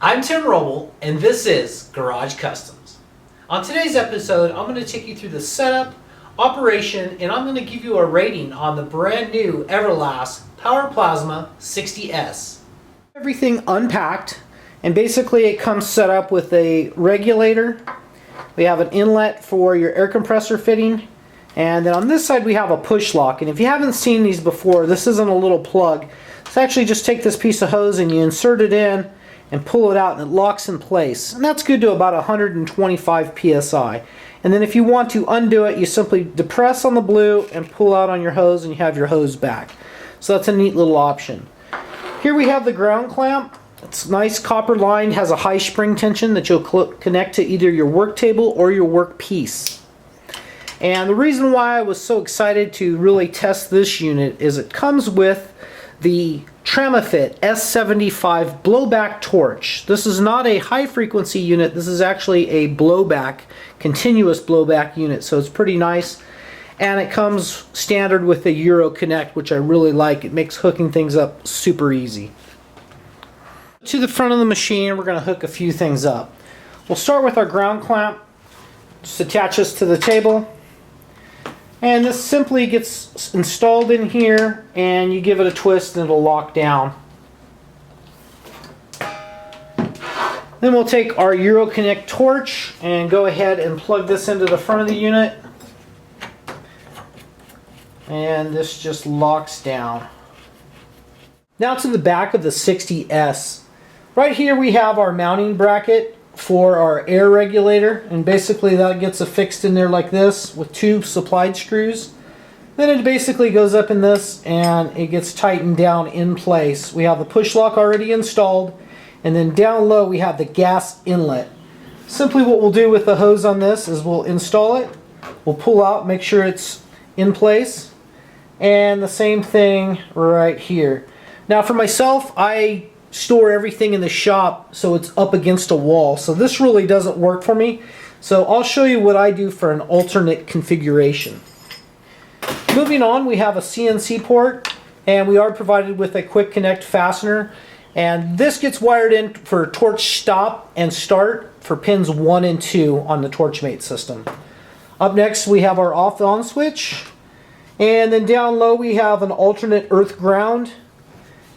I'm Tim Roble, and this is Garage Customs. On today's episode, I'm going to take you through the setup, operation, and I'm going to give you a rating on the brand new Everlast Power Plasma 60S. Everything unpacked, and basically it comes set up with a regulator. We have an inlet for your air compressor fitting, and then on this side we have a push lock. And if you haven't seen these before, this isn't a little plug. It's actually just take this piece of hose and you insert it in and pull it out, and it locks in place. And that's good to about 125 psi. And then if you want to undo it, you simply depress on the blue and pull out on your hose, and you have your hose back. So that's a neat little option. Here we have the ground clamp. It's nice copper lined, has a high spring tension that you'll connect to either your work table or your work piece. And the reason why I was so excited to really test this unit is it comes with the Tramifit S75 blowback torch. This is not a high frequency unit, this is actually a blowback, continuous blowback unit, so it's pretty nice. And it comes standard with the Euro Connect, which I really like. It makes hooking things up super easy. To the front of the machine, we're going to hook a few things up. We'll start with our ground clamp. Just attach this to the table. And this simply gets installed in here, and you give it a twist and it'll lock down. Then we'll take our Euro Connect torch and go ahead and plug this into the front of the unit. And this just locks down. Now to the back of the 60S. Right here we have our mounting bracket for our air regulator, and basically that gets affixed in there like this with two supplied screws. Then it basically goes up in this and it gets tightened down in place. We have the push lock already installed, and then down low we have the gas inlet. Simply what we'll do with the hose on this is we'll install it, we'll pull out, make sure it's in place, and the same thing right here. Now for myself, I store everything in the shop so it's up against a wall, so this really doesn't work for me. So I'll show you what I do for an alternate configuration. Moving on, we have a CNC port, and we are provided with a quick connect fastener, and this gets wired in for torch stop and start for pins 1 and 2 on the Torchmate system. Up next we have our off-on switch, and then down low we have an alternate earth ground.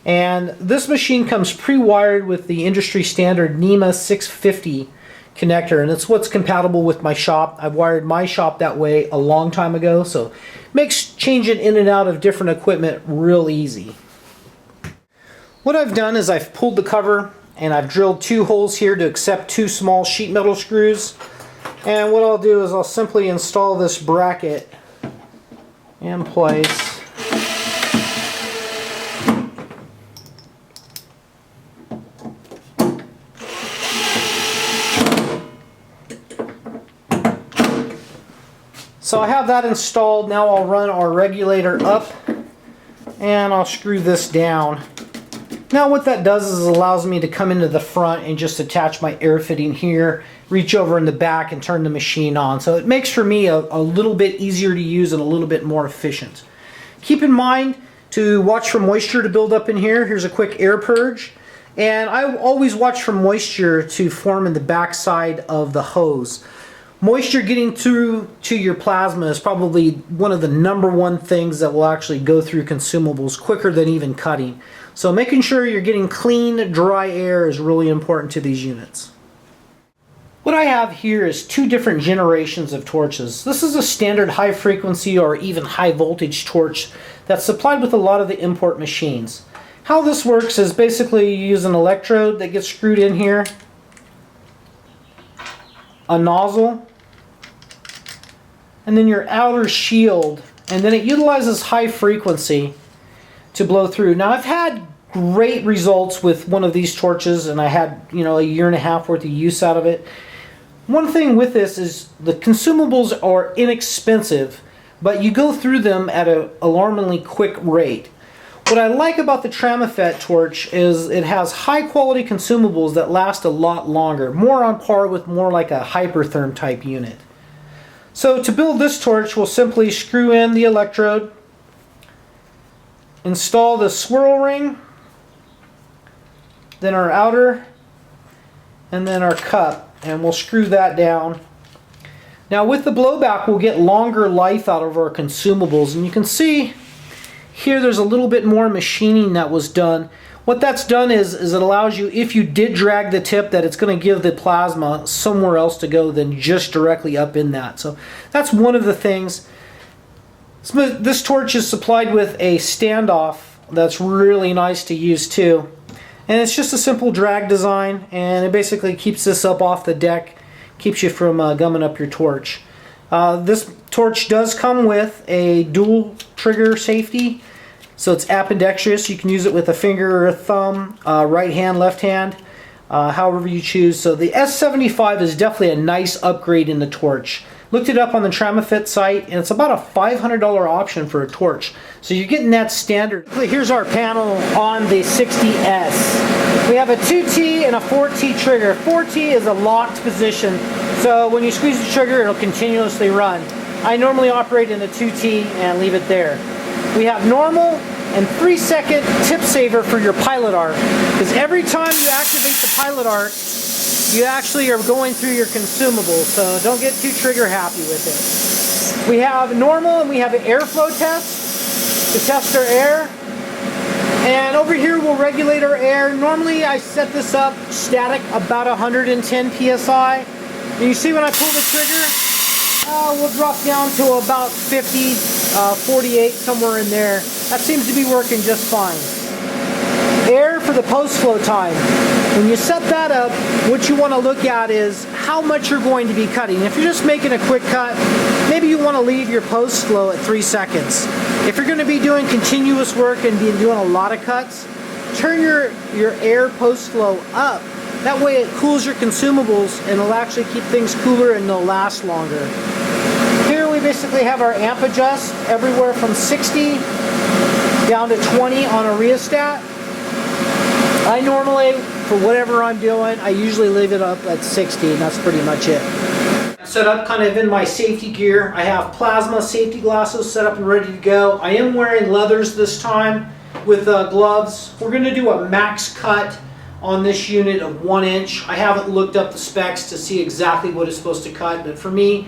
And this machine comes pre-wired with the industry standard NEMA 650 connector, and it's what's compatible with my shop. I've wired my shop that way a long time ago, so it makes changing in and out of different equipment real easy. What I've done is I've pulled the cover and I've drilled 2 holes here to accept 2 small sheet metal screws. And what I'll do is I'll simply install this bracket in place. So I have that installed. Now I'll run our regulator up and I'll screw this down. Now what that does is it allows me to come into the front and just attach my air fitting here, reach over in the back and turn the machine on. So it makes for me a little bit easier to use and a little bit more efficient. Keep in mind to watch for moisture to build up in here. Here's a quick air purge. And I always watch for moisture to form in the back side of the hose. Moisture getting through to your plasma is probably one of the #1 things that will actually go through consumables quicker than even cutting. So making sure you're getting clean, dry air is really important to these units. What I have here is 2 different generations of torches. This is a standard high frequency or even high voltage torch that's supplied with a lot of the import machines. How this works is basically you use an electrode that gets screwed in here, a nozzle, and then your outer shield, and then it utilizes high frequency to blow through. Now I've had great results with one of these torches, and I had a 1.5 years worth of use out of it. One thing with this is the consumables are inexpensive, but you go through them at an alarmingly quick rate. What I like about the Tramifit torch is it has high quality consumables that last a lot longer, more on par with more like a Hypertherm type unit. So to build this torch, we'll simply screw in the electrode, install the swirl ring, then our outer and then our cup, and we'll screw that down. Now with the blowback, we'll get longer life out of our consumables, and you can see here there's a little bit more machining that was done. What that's done is it allows you, if you did drag the tip, that it's going to give the plasma somewhere else to go than just directly up in that. So that's one of the things. This torch is supplied with a standoff that's really nice to use too. And it's just a simple drag design, and it basically keeps this up off the deck, keeps you from gumming up your torch. This torch does come with a dual trigger safety. So it's ambidextrous. You can use it with a finger or a thumb, right hand, left hand, however you choose. So the S75 is definitely a nice upgrade in the torch. Looked it up on the Tramifit site, and it's about a $500 option for a torch. So you're getting that standard. Here's our panel on the 60S. We have a 2T and a 4T trigger. 4T is a locked position, so when you squeeze the trigger, it'll continuously run. I normally operate in a 2T and leave it there. We have normal and 3-second tip saver for your pilot arc, because every time you activate the pilot arc, you actually are going through your consumables, so don't get too trigger happy with it. We have normal and we have an airflow test to test our air. And over here we'll regulate our air. Normally I set this up static about 110 psi. And you see when I pull the trigger, we'll drop down to about 50, 48, somewhere in there. That seems to be working just fine. Air for the post-flow time. When you set that up, what you want to look at is how much you're going to be cutting. If you're just making a quick cut, maybe you want to leave your post-flow at 3 seconds. If you're going to be doing continuous work and be doing a lot of cuts, turn your air post-flow up. That way it cools your consumables and it'll actually keep things cooler and they'll last longer. Here we basically have our amp adjust everywhere from 60 down to 20 on a rheostat. I normally, for whatever I'm doing, I usually leave it up at 60, and that's pretty much it. Set up kind of in my safety gear. I have plasma safety glasses set up and ready to go. I am wearing leathers this time with gloves. We're going to do a max cut on this unit of 1 inch. I haven't looked up the specs to see exactly what it's supposed to cut, but for me,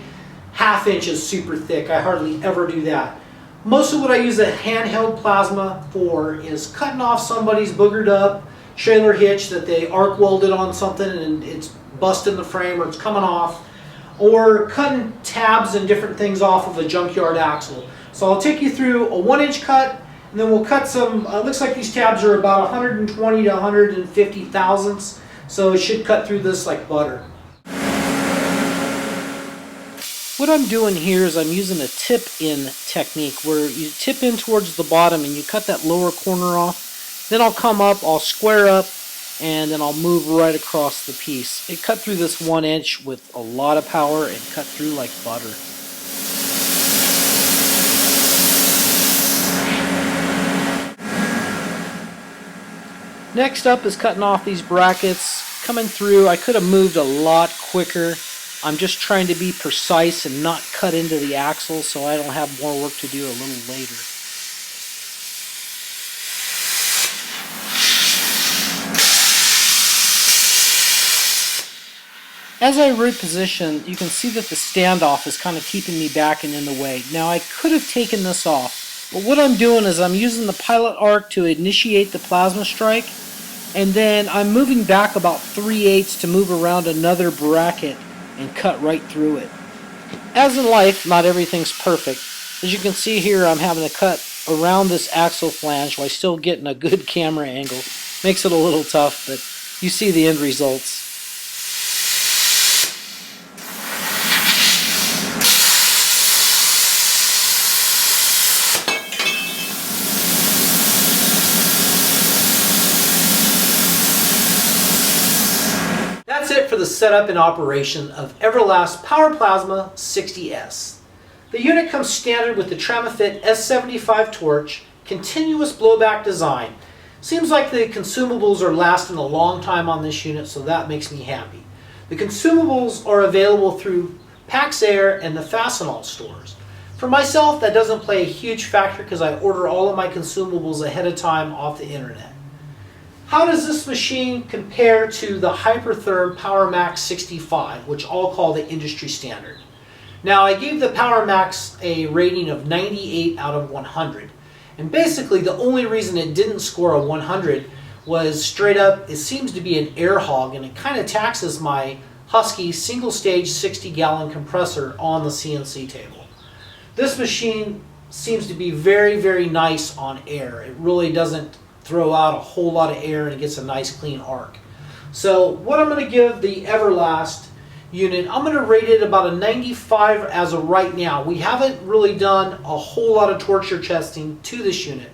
1/2 inch is super thick. I hardly ever do that. Most of what I use a handheld plasma for is cutting off somebody's boogered up trailer hitch that they arc welded on something and it's busting the frame or it's coming off, or cutting tabs and different things off of a junkyard axle. So I'll take you through a 1 inch cut, and then we'll cut some, looks like these tabs are about 120 to 150 thousandths, so it should cut through this like butter. What I'm doing here is I'm using a tip-in technique where you tip in towards the bottom and you cut that lower corner off. Then I'll come up, I'll square up, and then I'll move right across the piece. It cut through this 1 inch with a lot of power and cut through like butter. Next up is cutting off these brackets. Coming through, I could have moved a lot quicker. I'm just trying to be precise and not cut into the axle so I don't have more work to do a little later. As I reposition, you can see that the standoff is kind of keeping me back and in the way. Now I could have taken this off, but what I'm doing is I'm using the pilot arc to initiate the plasma strike, and then I'm moving back about 3/8 to move around another bracket and cut right through it. As in life, not everything's perfect. As you can see here, I'm having to cut around this axle flange while still getting a good camera angle. Makes it a little tough, but you see the end results. That's it for the setup and operation of Everlast Power Plasma 60S. The unit comes standard with the Tramifit S75 torch, continuous blowback design. Seems like the consumables are lasting a long time on this unit, so that makes me happy. The consumables are available through PaxAir and the Fastenal stores. For myself, that doesn't play a huge factor because I order all of my consumables ahead of time off the internet. How does this machine compare to the Hypertherm PowerMax 65, which I'll call the industry standard? Now, I gave the PowerMax a rating of 98 out of 100. And basically, the only reason it didn't score a 100 was straight up, it seems to be an air hog, and it kind of taxes my Husky single-stage 60-gallon compressor on the CNC table. This machine seems to be very, very nice on air. It really doesn't throw out a whole lot of air, and it gets a nice clean arc. So what I'm going to give the Everlast unit, I'm going to rate it about a 95 as of right now. We haven't really done a whole lot of torture testing to this unit,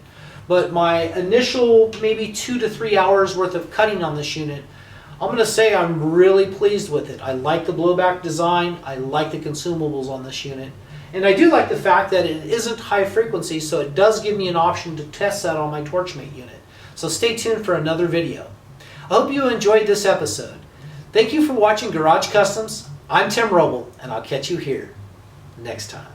but my initial maybe 2 to 3 hours worth of cutting on this unit, I'm going to say I'm really pleased with it. I like the blowback design. I like the consumables on this unit. And I do like the fact that it isn't high frequency, so it does give me an option to test that on my Torchmate unit. So stay tuned for another video. I hope you enjoyed this episode. Thank you for watching Garage Customs. I'm Tim Roble, and I'll catch you here next time.